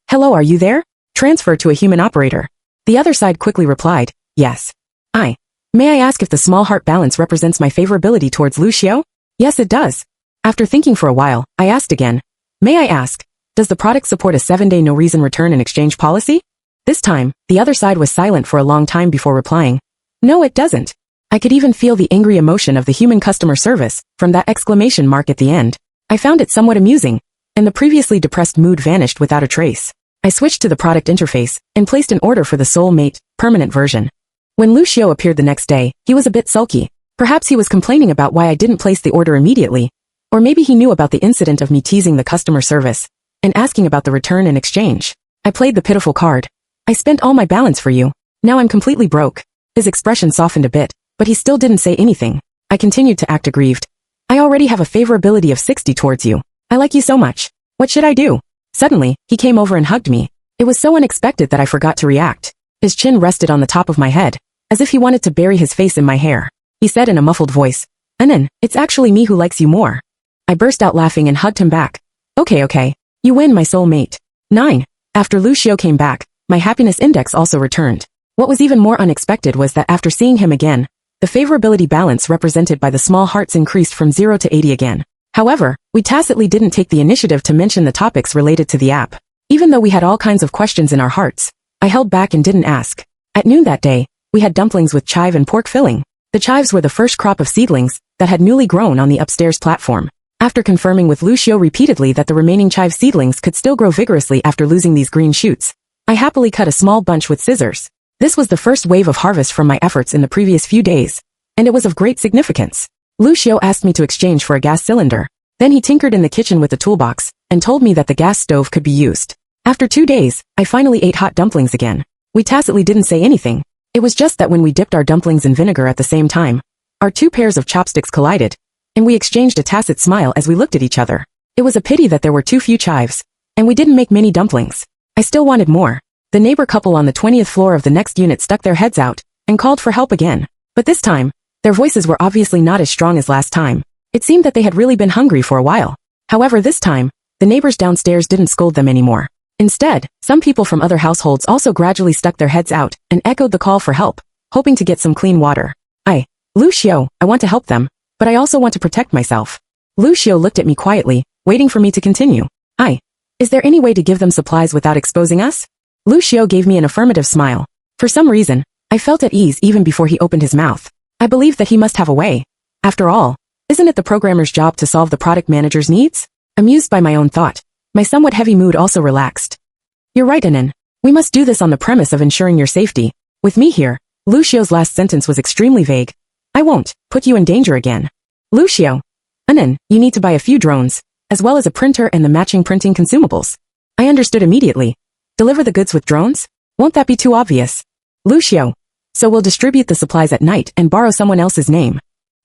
Hello, are you there? Transfer to a human operator. The other side quickly replied, yes. May I ask if the small heart balance represents my favorability towards Lucio? Yes, it does. After thinking for a while, I asked again. May I ask, does the product support a 7-day no-reason return and exchange policy? This time, the other side was silent for a long time before replying. No, it doesn't. I could even feel the angry emotion of the human customer service from that exclamation mark at the end. I found it somewhat amusing, and the previously depressed mood vanished without a trace. I switched to the product interface and placed an order for the Soulmate, permanent version. When Lucio appeared the next day, he was a bit sulky. Perhaps he was complaining about why I didn't place the order immediately. Or maybe he knew about the incident of me teasing the customer service and asking about the return and exchange. I played the pitiful card. I spent all my balance for you. Now I'm completely broke. His expression softened a bit, but he still didn't say anything. I continued to act aggrieved. I already have a favorability of 60 towards you. I like you so much. What should I do? Suddenly, he came over and hugged me. It was so unexpected that I forgot to react. His chin rested on the top of my head, as if he wanted to bury his face in my hair. He said in a muffled voice, Anan, it's actually me who likes you more. I burst out laughing and hugged him back. Okay. You win, my soulmate. 9. After Lucio came back, my happiness index also returned. What was even more unexpected was that after seeing him again, the favorability balance represented by the small hearts increased from 0 to 80 again. However, we tacitly didn't take the initiative to mention the topics related to the app. Even though we had all kinds of questions in our hearts, I held back and didn't ask. At noon that day, we had dumplings with chive and pork filling. The chives were the first crop of seedlings that had newly grown on the upstairs platform. After confirming with Lucio repeatedly that the remaining chive seedlings could still grow vigorously after losing these green shoots, I happily cut a small bunch with scissors. This was the first wave of harvest from my efforts in the previous few days, and it was of great significance. Lucio asked me to exchange for a gas cylinder. Then he tinkered in the kitchen with the toolbox and told me that the gas stove could be used. After 2 days, I finally ate hot dumplings again. We tacitly didn't say anything. It was just that when we dipped our dumplings in vinegar at the same time, our 2 pairs of chopsticks collided, and we exchanged a tacit smile as we looked at each other. It was a pity that there were too few chives, and we didn't make many dumplings. I still wanted more. The neighbor couple on the 20th floor of the next unit stuck their heads out and called for help again. But this time, Their voices were obviously not as strong as last time. It seemed that they had really been hungry for a while. However, this time, the neighbors downstairs didn't scold them anymore. Instead, some people from other households also gradually stuck their heads out and echoed the call for help, hoping to get some clean water. Lucio, I want to help them, but I also want to protect myself. Lucio looked at me quietly, waiting for me to continue. Is there any way to give them supplies without exposing us? Lucio gave me an affirmative smile. For some reason, I felt at ease even before he opened his mouth. I believed that he must have a way. After all, isn't it the programmer's job to solve the product manager's needs? Amused by my own thought, my somewhat heavy mood also relaxed. You're right, Anan. We must do this on the premise of ensuring your safety. With me here, Lucio's last sentence was extremely vague. I won't put you in danger again. Lucio. Anan, you need to buy a few drones, as well as a printer and the matching printing consumables. I understood immediately. Deliver the goods with drones? Won't that be too obvious? Lucio. So we'll distribute the supplies at night and borrow someone else's name.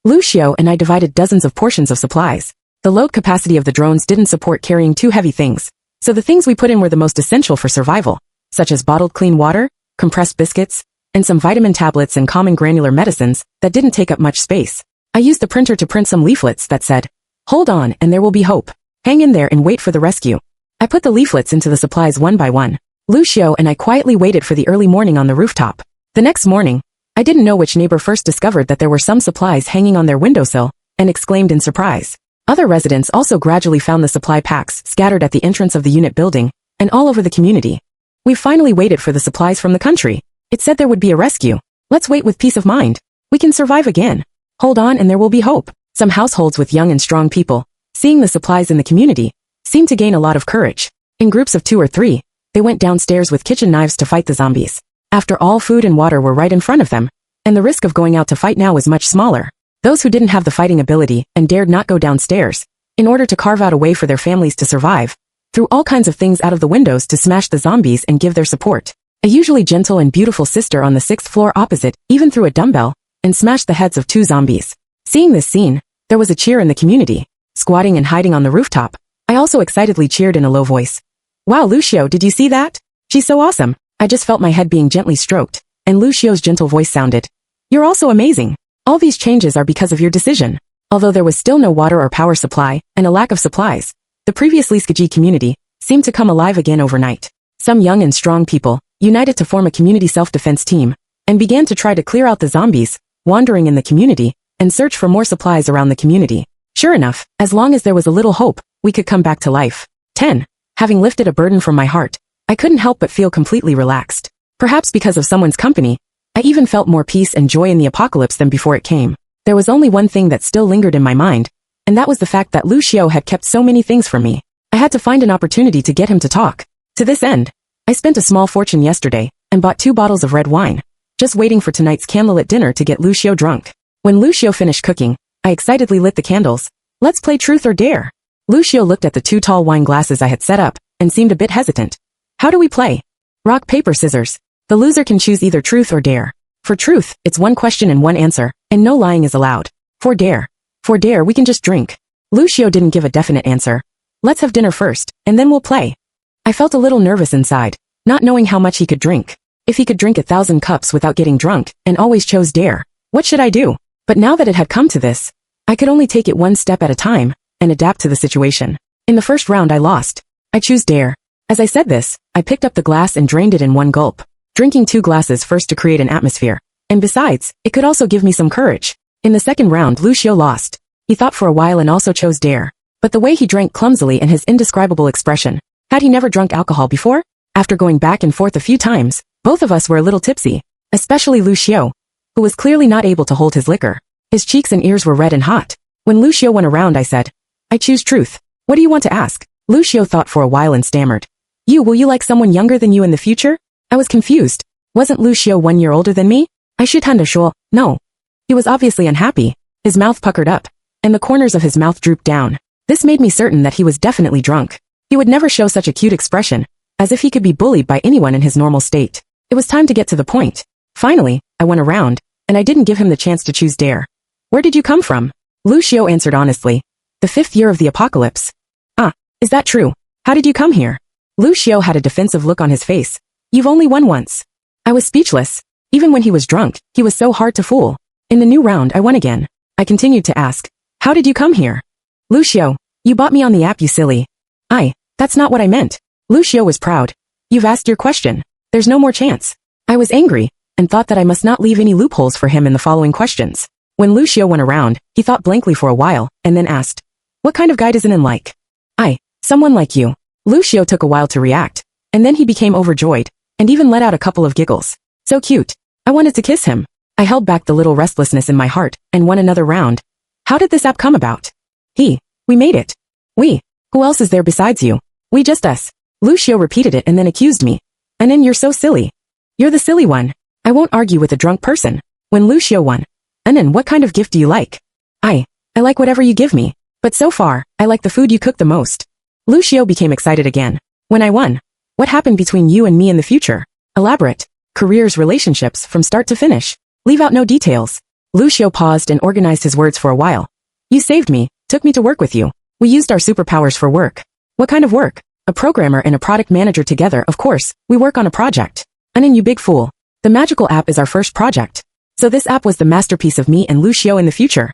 Lucio and I divided dozens of portions of supplies. The load capacity of the drones didn't support carrying too heavy things, so the things we put in were the most essential for survival, such as bottled clean water, compressed biscuits, and some vitamin tablets and common granular medicines that didn't take up much space. I used the printer to print some leaflets that said, "Hold on and there will be hope. Hang in there and wait for the rescue." I put the leaflets into the supplies one by one. Lucio and I quietly waited for the early morning on the rooftop. The next morning, I didn't know which neighbor first discovered that there were some supplies hanging on their windowsill and exclaimed in surprise. Other residents also gradually found the supply packs scattered at the entrance of the unit building and all over the community. We finally waited for the supplies from the country. It said there would be a rescue. Let's wait with peace of mind. We can survive again. Hold on and there will be hope. Some households with young and strong people, seeing the supplies in the community, seemed to gain a lot of courage. In groups of 2 or 3, they went downstairs with kitchen knives to fight the zombies. After all, food and water were right in front of them, and the risk of going out to fight now was much smaller. Those who didn't have the fighting ability and dared not go downstairs, in order to carve out a way for their families to survive, threw all kinds of things out of the windows to smash the zombies and give their support. A usually gentle and beautiful sister on the 6th floor opposite even threw a dumbbell and smashed the heads of 2 zombies. Seeing this scene, there was a cheer in the community. Squatting and hiding on the rooftop, I also excitedly cheered in a low voice. Wow, Lucio, did you see that? She's so awesome. I just felt my head being gently stroked, and Lucio's gentle voice sounded. You're also amazing. All these changes are because of your decision. Although there was still no water or power supply, and a lack of supplies, the previously sketchy community seemed to come alive again overnight. Some young and strong people united to form a community self-defense team, and began to try to clear out the zombies wandering in the community, and search for more supplies around the community. Sure enough, as long as there was a little hope, we could come back to life. 10. Having lifted a burden from my heart, I couldn't help but feel completely relaxed. Perhaps because of someone's company, I even felt more peace and joy in the apocalypse than before it came. There was only one thing that still lingered in my mind, and that was the fact that Lucio had kept so many things from me. I had to find an opportunity to get him to talk. To this end, I spent a small fortune yesterday, and bought 2 bottles of red wine, just waiting for tonight's candlelit dinner to get Lucio drunk. When Lucio finished cooking, I excitedly lit the candles. Let's play truth or dare. Lucio looked at the 2 tall wine glasses I had set up, and seemed a bit hesitant. How do we play? Rock, paper, scissors. The loser can choose either truth or dare. For truth, it's 1 question and 1 answer, and no lying is allowed. For dare, we can just drink. Lucio didn't give a definite answer. Let's have dinner first, and then we'll play. I felt a little nervous inside, not knowing how much he could drink. If he could drink 1,000 cups without getting drunk, and always chose dare, what should I do? But now that it had come to this, I could only take it 1 step at a time, and adapt to the situation. In the first round I lost. I choose dare. As I said this, I picked up the glass and drained it in 1 gulp, drinking 2 glasses first to create an atmosphere. And besides, it could also give me some courage. In the second round, Lucio lost. He thought for a while and also chose dare. But the way he drank clumsily and his indescribable expression, had he never drunk alcohol before? After going back and forth a few times, both of us were a little tipsy, especially Lucio, who was clearly not able to hold his liquor. His cheeks and ears were red and hot. When Lucio went around, I said, I choose truth. What do you want to ask? Lucio thought for a while and stammered. Will you like someone younger than you in the future? I was confused. Wasn't Lucio 1 year older than me? I should sure. No. He was obviously unhappy. His mouth puckered up, and the corners of his mouth drooped down. This made me certain that he was definitely drunk. He would never show such a cute expression, as if he could be bullied by anyone in his normal state. It was time to get to the point. Finally, I went around, and I didn't give him the chance to choose dare. Where did you come from? Lucio answered honestly. The 5th year of the apocalypse. Is that true? How did you come here? Lucio had a defensive look on his face. You've only won once. I was speechless. Even when he was drunk, he was so hard to fool. In the new round, I won again. I continued to ask, how did you come here? Lucio, you bought me on the app, you silly. That's not what I meant. Lucio was proud. You've asked your question. There's no more chance. I was angry, and thought that I must not leave any loopholes for him in the following questions. When Lucio went around, he thought blankly for a while, and then asked, what kind of guy does an like? Someone like you. Lucio took a while to react, and then he became overjoyed, and even let out a couple of giggles. So cute. I wanted to kiss him. I held back the little restlessness in my heart, and won another round. How did this app come about? We made it. We. Who else is there besides you? We just us. Lucio repeated it and then accused me. And then you're so silly. You're the silly one. I won't argue with a drunk person. When Lucio won. Anan, what kind of gift do you like? I like whatever you give me. But so far, I like the food you cook the most. Lucio became excited again. When I won. What happened between you and me in the future? Elaborate. Careers, relationships, from start to finish. Leave out no details. Lucio paused and organized his words for a while. You saved me, took me to work with you. We used our superpowers for work. What kind of work? A programmer and a product manager together, of course. We work on a project. Anan, you big fool. The magical app is our first project. So this app was the masterpiece of me and Lucio in the future.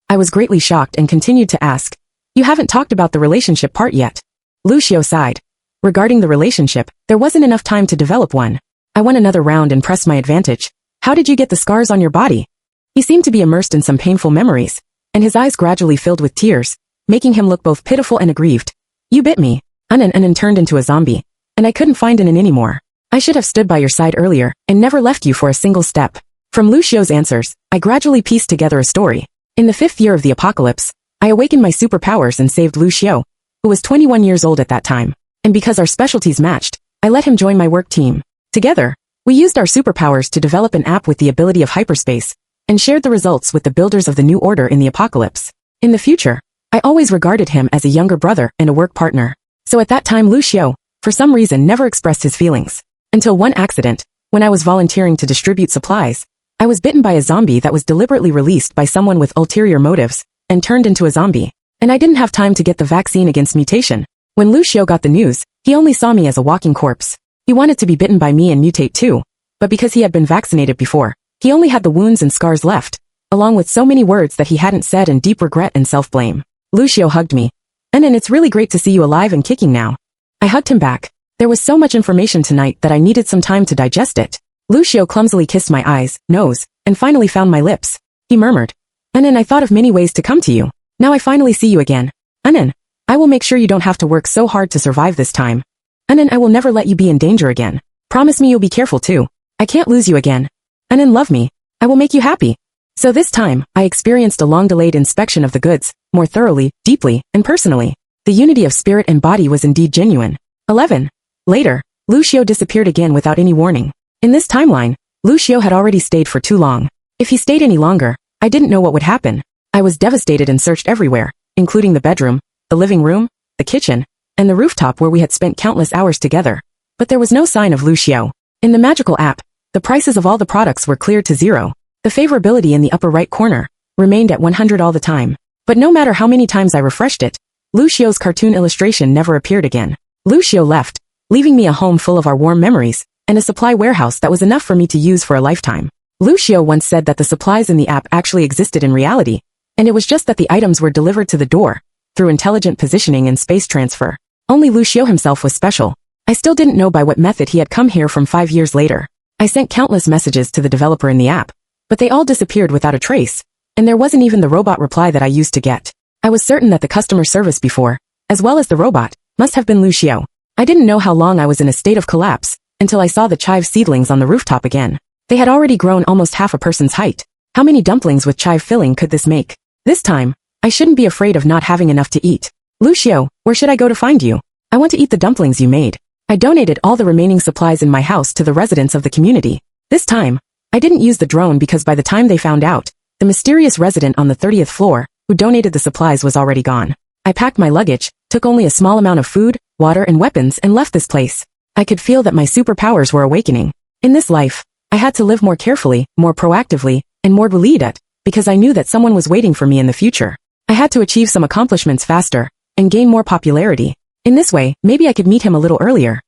I was greatly shocked and continued to ask. You haven't talked about the relationship part yet. Lucio sighed. Regarding the relationship, there wasn't enough time to develop one. I won another round and pressed my advantage. How did you get the scars on your body? He seemed to be immersed in some painful memories, and his eyes gradually filled with tears, making him look both pitiful and aggrieved. You bit me. Anan turned into a zombie, and I couldn't find Anan anymore. I should have stood by your side earlier, and never left you for a single step. From Lucio's answers, I gradually pieced together a story. In the 5th year of the apocalypse, I awakened my superpowers and saved Lucio, who was 21 years old at that time. And because our specialties matched, I let him join my work team. Together, we used our superpowers to develop an app with the ability of hyperspace, and shared the results with the builders of the new order in the apocalypse. In the future, I always regarded him as a younger brother and a work partner. So at that time Lucio, for some reason, never expressed his feelings. Until one accident, when I was volunteering to distribute supplies, I was bitten by a zombie that was deliberately released by someone with ulterior motives, and turned into a zombie. And I didn't have time to get the vaccine against mutation. When Lucio got the news, he only saw me as a walking corpse. He wanted to be bitten by me and mutate too, but because he had been vaccinated before, he only had the wounds and scars left, along with so many words that he hadn't said and deep regret and self-blame. Lucio hugged me. Anan, it's really great to see you alive and kicking now. I hugged him back. There was so much information tonight that I needed some time to digest it. Lucio clumsily kissed my eyes, nose, and finally found my lips. He murmured, Anan, I thought of many ways to come to you. Now I finally see you again. Anan, I will make sure you don't have to work so hard to survive this time. Anan, I will never let you be in danger again. Promise me you'll be careful too. I can't lose you again. Anan, love me. I will make you happy. So this time, I experienced a long-delayed inspection of the goods, more thoroughly, deeply, and personally. The unity of spirit and body was indeed genuine. 11. Later, Lucio disappeared again without any warning. In this timeline, Lucio had already stayed for too long. If he stayed any longer, I didn't know what would happen. I was devastated and searched everywhere, including the bedroom, the living room, the kitchen, and the rooftop where we had spent countless hours together. But there was no sign of Lucio. In the magical app, the prices of all the products were cleared to 0. The favorability in the upper right corner remained at 100 all the time. But no matter how many times I refreshed it, Lucio's cartoon illustration never appeared again. Lucio left, leaving me a home full of our warm memories, and a supply warehouse that was enough for me to use for a lifetime. Lucio once said that the supplies in the app actually existed in reality, and it was just that the items were delivered to the door, through intelligent positioning and space transfer. Only Lucio himself was special. I still didn't know by what method he had come here from 5 years later. I sent countless messages to the developer in the app, but they all disappeared without a trace, and there wasn't even the robot reply that I used to get. I was certain that the customer service before, as well as the robot, must have been Lucio. I didn't know how long I was in a state of collapse, until I saw the chive seedlings on the rooftop again. They had already grown almost half a person's height. How many dumplings with chive filling could this make? This time, I shouldn't be afraid of not having enough to eat. Lucio, where should I go to find you? I want to eat the dumplings you made. I donated all the remaining supplies in my house to the residents of the community. This time, I didn't use the drone because by the time they found out, the mysterious resident on the 30th floor, who donated the supplies, was already gone. I packed my luggage, took only a small amount of food, water, and weapons, and left this place. I could feel that my superpowers were awakening. In this life, I had to live more carefully, more proactively, and more believed, because I knew that someone was waiting for me in the future. I had to achieve some accomplishments faster, and gain more popularity. In this way, maybe I could meet him a little earlier.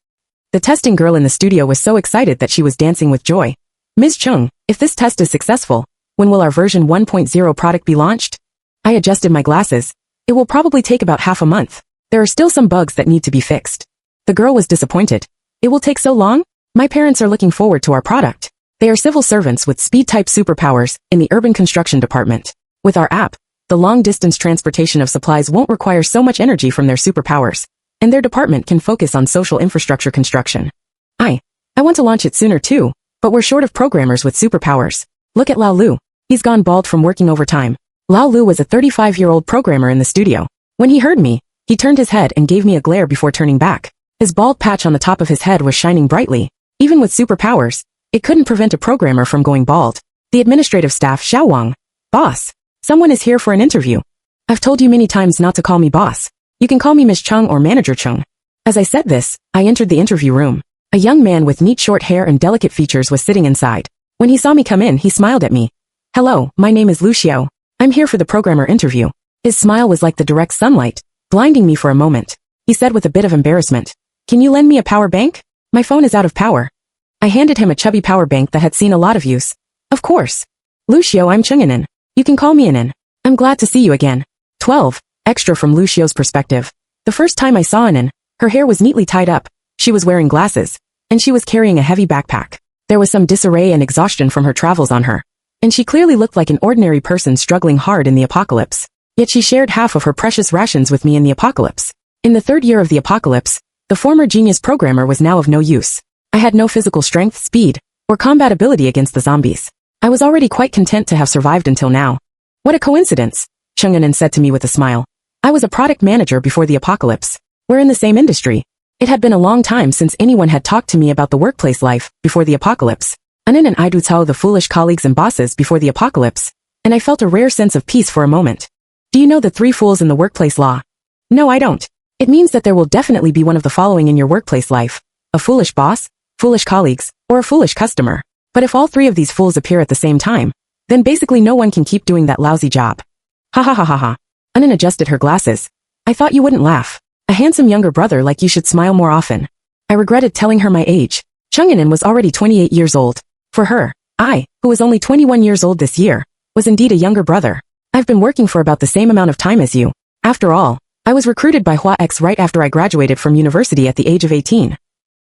The testing girl in the studio was so excited that she was dancing with joy. Ms. Chung, if this test is successful, When will our version 1.0 product be launched? I adjusted my glasses. It will probably take about half a month. There are still some bugs that need to be fixed. The girl was disappointed. It will take so long? My parents are looking forward to our product. They are civil servants with speed-type superpowers in the urban construction department. With our app, the long-distance transportation of supplies won't require so much energy from their superpowers, and their department can focus on social infrastructure construction. I want to launch it sooner too, but we're short of programmers with superpowers. Look at Lao Lu. He's gone bald from working overtime. Lao Lu was a 35-year-old programmer in the studio. When he heard me, he turned his head and gave me a glare before turning back. His bald patch on the top of his head was shining brightly. Even with superpowers, it couldn't prevent a programmer from going bald. The administrative staff, Xiao Wang. Boss, someone is here for an interview. I've told you many times not to call me boss. You can call me Ms. Chung or Manager Chung. As I said this, I entered the interview room. A young man with neat short hair and delicate features was sitting inside. When he saw me come in, he smiled at me. Hello, my name is Lu Xiao. I'm here for the programmer interview. His smile was like the direct sunlight, blinding me for a moment. He said with a bit of embarrassment, Can you lend me a power bank? My phone is out of power. I handed him a chubby power bank that had seen a lot of use. Of course. Lu Xiao, I'm Chunganan. You can call me Anan. I'm glad to see you again. 12. Extra from Lu Xiao's perspective. The first time I saw Anan, her hair was neatly tied up, she was wearing glasses, and she was carrying a heavy backpack. There was some disarray and exhaustion from her travels on her, and she clearly looked like an ordinary person struggling hard in the apocalypse. Yet she shared half of her precious rations with me in the apocalypse. In the third year of the apocalypse, the former genius programmer was now of no use. I had no physical strength, speed, or combat ability against the zombies. I was already quite content to have survived until now. What a coincidence, Chunganan said to me with a smile. I was a product manager before the apocalypse. We're in the same industry. It had been a long time since anyone had talked to me about the workplace life before the apocalypse. Anan and I do tell the foolish colleagues and bosses before the apocalypse, and I felt a rare sense of peace for a moment. Do you know the 3 fools in the workplace law? No, I don't. It means that there will definitely be one of the following in your workplace life: a foolish boss, foolish colleagues, or a foolish customer. But if all 3 of these fools appear at the same time, then basically no one can keep doing that lousy job. Ha ha ha ha ha. Anan adjusted her glasses. I thought you wouldn't laugh. A handsome younger brother like you should smile more often. I regretted telling her my age. Chunganan was already 28 years old. For her, I, who was only 21 years old this year, was indeed a younger brother. I've been working for about the same amount of time as you. After all, I was recruited by Hua X right after I graduated from university at the age of 18.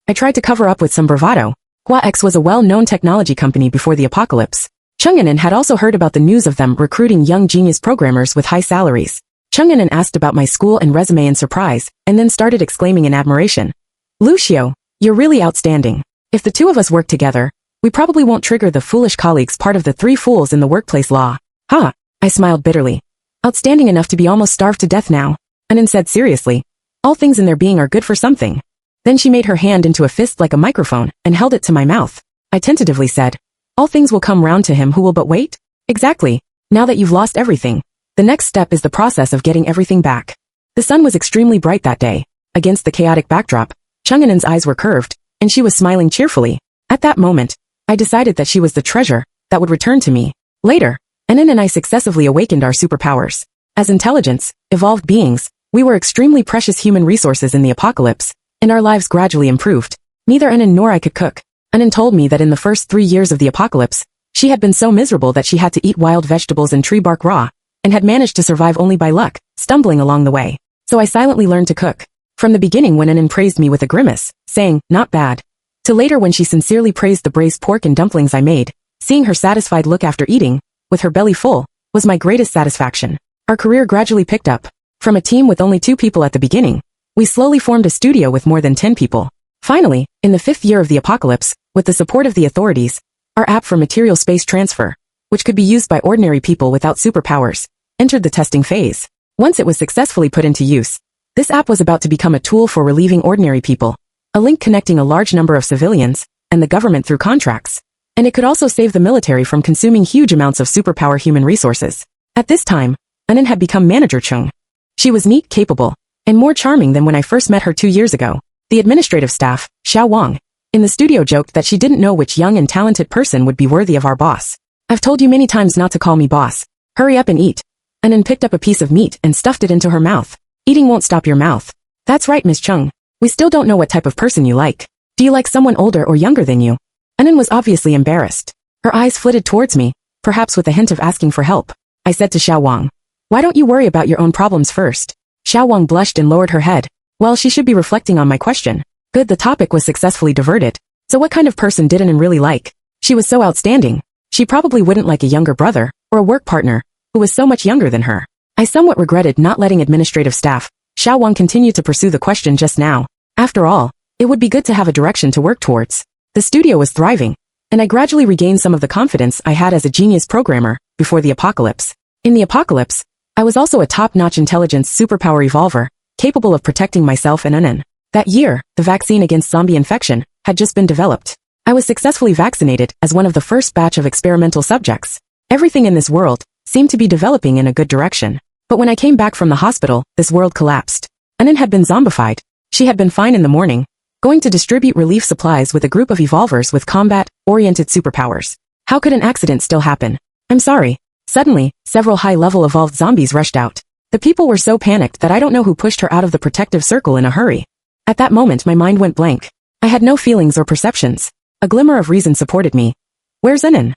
I tried to cover up with some bravado. Hua X was a well-known technology company before the apocalypse. Chunganan had also heard about the news of them recruiting young genius programmers with high salaries. Chunganan asked about my school and resume in surprise, and then started exclaiming in admiration. Lu Xiao, you're really outstanding. If the 2 of us work together, we probably won't trigger the foolish colleagues part of the 3 fools in the workplace law. Ha! I smiled bitterly. Outstanding enough to be almost starved to death now. Anan said seriously. All things in their being are good for something. Then she made her hand into a fist like a microphone and held it to my mouth. I tentatively said, all things will come round to him who will but wait? Exactly. Now that you've lost everything, the next step is the process of getting everything back. The sun was extremely bright that day. Against the chaotic backdrop, Chunganan's eyes were curved, and she was smiling cheerfully. At that moment, I decided that she was the treasure that would return to me. Later, Anan and I successively awakened our superpowers. As intelligence, evolved beings, we were extremely precious human resources in the apocalypse, and our lives gradually improved. Neither Anan nor I could cook. Anan told me that in the first 3 years of the apocalypse, she had been so miserable that she had to eat wild vegetables and tree bark raw, and had managed to survive only by luck, stumbling along the way. So I silently learned to cook. From the beginning when Anan praised me with a grimace, saying, not bad, to later when she sincerely praised the braised pork and dumplings I made, seeing her satisfied look after eating, with her belly full, was my greatest satisfaction. Our career gradually picked up. From a team with only 2 people at the beginning, we slowly formed a studio with more than 10 people. Finally, in the 5th year of the apocalypse, with the support of the authorities, our app for material space transfer, which could be used by ordinary people without superpowers, entered the testing phase. Once it was successfully put into use, this app was about to become a tool for relieving ordinary people, a link connecting a large number of civilians and the government through contracts, and it could also save the military from consuming huge amounts of superpower human resources. At this time, Anan had become Manager Chung. She was neat, capable, and more charming than when I first met her 2 years ago. The administrative staff, Xiao Wang, in the studio joked that she didn't know which young and talented person would be worthy of our boss. I've told you many times not to call me boss. Hurry up and eat. Anan picked up a piece of meat and stuffed it into her mouth. Eating won't stop your mouth. That's right, Miss Chung. We still don't know what type of person you like. Do you like someone older or younger than you? Anan was obviously embarrassed. Her eyes flitted towards me, perhaps with a hint of asking for help. I said to Xiao Wang. Why don't you worry about your own problems first? Xiao Wang blushed and lowered her head. Well, she should be reflecting on my question. Good, the topic was successfully diverted. So what kind of person did Anan really like? She was so outstanding. She probably wouldn't like a younger brother, or a work partner, who was so much younger than her. I somewhat regretted not letting administrative staff, Xiao Wang continue to pursue the question just now. After all, it would be good to have a direction to work towards. The studio was thriving, and I gradually regained some of the confidence I had as a genius programmer before the apocalypse. In the apocalypse, I was also a top-notch intelligence superpower evolver, capable of protecting myself and Anan. That year, the vaccine against zombie infection had just been developed. I was successfully vaccinated as one of the first batch of experimental subjects. Everything in this world seemed to be developing in a good direction. But when I came back from the hospital, this world collapsed. Anan had been zombified. She had been fine in the morning, going to distribute relief supplies with a group of evolvers with combat-oriented superpowers. How could an accident still happen? I'm sorry. Suddenly, several high-level evolved zombies rushed out. The people were so panicked that I don't know who pushed her out of the protective circle in a hurry. At that moment my mind went blank. I had no feelings or perceptions. A glimmer of reason supported me. Where's Anan?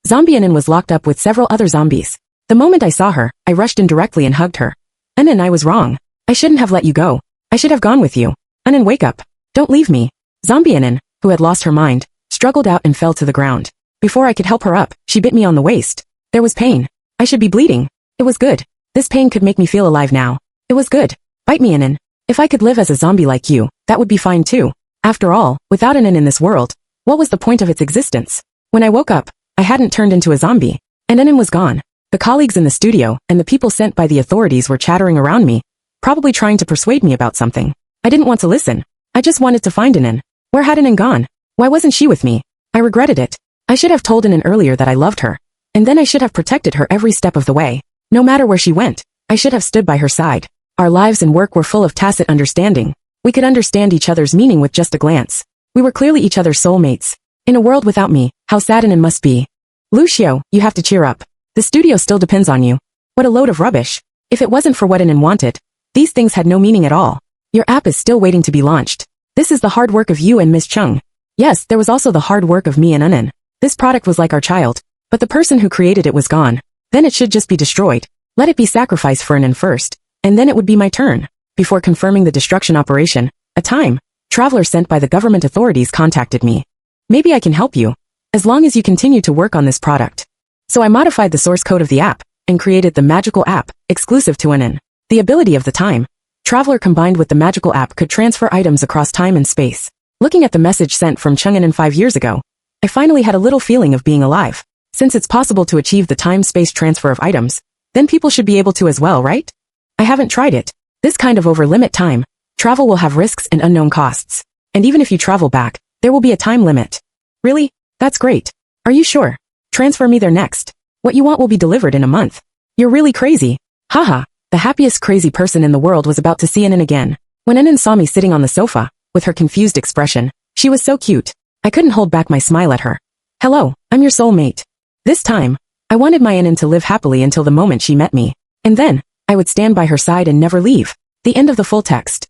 Zombie Anan was locked up with several other zombies. The moment I saw her, I rushed in directly and hugged her. Anan, I was wrong. I shouldn't have let you go. I should have gone with you. Anan, wake up. Don't leave me. Zombie Anan, who had lost her mind, struggled out and fell to the ground. Before I could help her up, she bit me on the waist. There was pain. I should be bleeding. It was good. This pain could make me feel alive now. It was good. Bite me, Anan. If I could live as a zombie like you, that would be fine too. After all, without Anan in this world, what was the point of its existence? When I woke up, I hadn't turned into a zombie, and Anan was gone. The colleagues in the studio and the people sent by the authorities were chattering around me, probably trying to persuade me about something. I didn't want to listen. I just wanted to find Anan. Where had Anan gone? Why wasn't she with me? I regretted it. I should have told Anan earlier that I loved her, and then I should have protected her every step of the way. No matter where she went, I should have stood by her side. Our lives and work were full of tacit understanding. We could understand each other's meaning with just a glance. We were clearly each other's soulmates. In a world without me, how sad Anan must be. Lucio, you have to cheer up. The studio still depends on you. What a load of rubbish. If it wasn't for what Anan wanted, these things had no meaning at all. Your app is still waiting to be launched. This is the hard work of you and Ms. Chung. Yes, there was also the hard work of me and Anan. This product was like our child, but the person who created it was gone. Then it should just be destroyed. Let it be sacrificed for Anan first, and then it would be my turn. Before confirming the destruction operation, a time traveler sent by the government authorities contacted me. Maybe I can help you, as long as you continue to work on this product. So I modified the source code of the app, and created the magical app, exclusive to Anan. The ability of the time traveler combined with the magical app could transfer items across time and space. Looking at the message sent from Chung Anan 5 years ago, I finally had a little feeling of being alive. Since it's possible to achieve the time-space transfer of items, then people should be able to as well, right? I haven't tried it. This kind of over-limit time travel will have risks and unknown costs. And even if you travel back, there will be a time limit. Really? That's great. Are you sure? Transfer me there next. What you want will be delivered in a month. You're really crazy. Haha. The happiest crazy person in the world was about to see Anan again. When Anan saw me sitting on the sofa, with her confused expression, she was so cute. I couldn't hold back my smile at her. Hello, I'm your soulmate. This time, I wanted my Anan to live happily until the moment she met me. And then, I would stand by her side and never leave. The end of the full text.